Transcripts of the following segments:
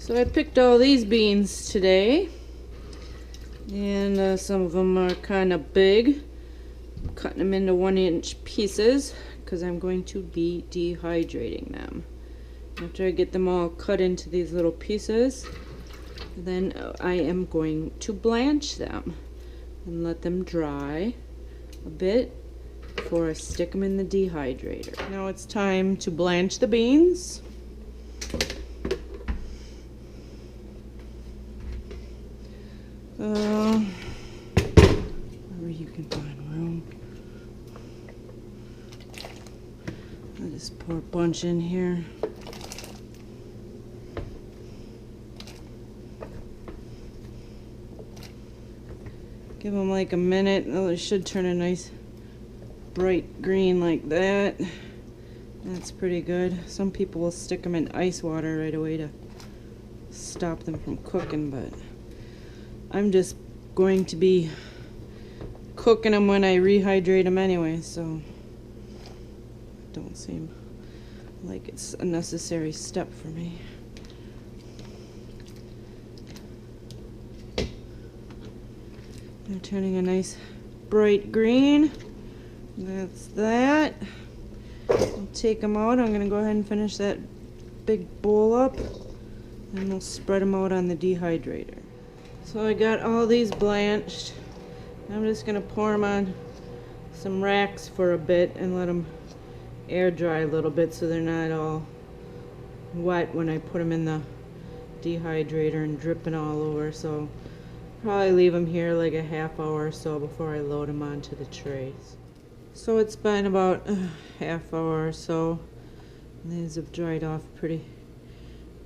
So I picked all these beans today, and some of them are kind of big. I'm cutting them into 1-inch pieces because I'm going to be dehydrating them. After I get them all cut into these little pieces, then I am going to blanch them and let them dry a bit before I stick them in the dehydrator. Now it's time to blanch the beans. Wherever you can find room. I'll just pour a bunch in here. Give them like a minute. Oh, it should turn a nice bright green like that. That's pretty good. Some people will stick them in ice water right away to stop them from cooking, but I'm just going to be cooking them when I rehydrate them anyway, so it don't seem like it's a necessary step for me. They're turning a nice bright green. That's that. I'll take them out. I'm going to go ahead and finish that big bowl up, and we'll spread them out on the dehydrator. So I got all these blanched. I'm just going to pour them on some racks for a bit and let them air dry a little bit so they're not all wet when I put them in the dehydrator and dripping all over. So probably leave them here like a half hour or so before I load them onto the trays. So it's been about a half hour or so. And these have dried off pretty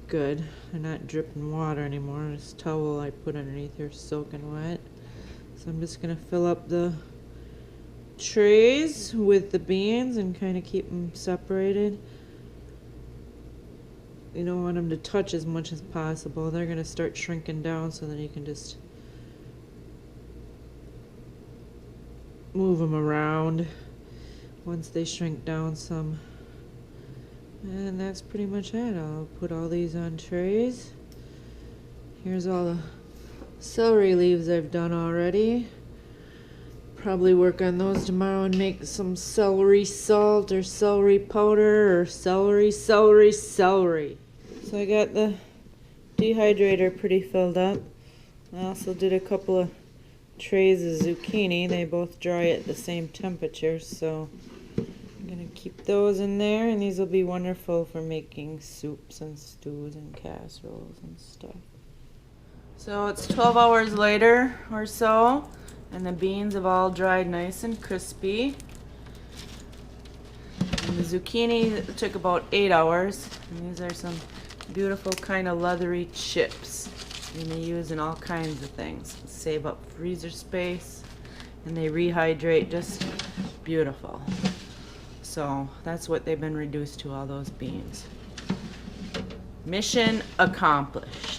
good. They're not dripping water anymore. This towel I put underneath here is soaking wet. So I'm just going to fill up the trays with the beans and kind of keep them separated. You don't want them to touch as much as possible. They're going to start shrinking down, so then you can just move them around once they shrink down some. And that's pretty much it. I'll put all these on trays. Here's all the celery leaves I've done already. Probably work on those tomorrow and make some celery salt or celery powder or celery. So I got the dehydrator pretty filled up. I also did a couple of trays of zucchini. They both dry at the same temperature, so I'm going to keep those in there, and these will be wonderful for making soups and stews and casseroles and stuff. So it's 12 hours later or so, and the beans have all dried nice and crispy. And the zucchini took about 8 hours, and these are some beautiful kind of leathery chips. You may use in all kinds of things. Save up freezer space, and they rehydrate just beautiful. So that's what they've been reduced to, all those beans. Mission accomplished.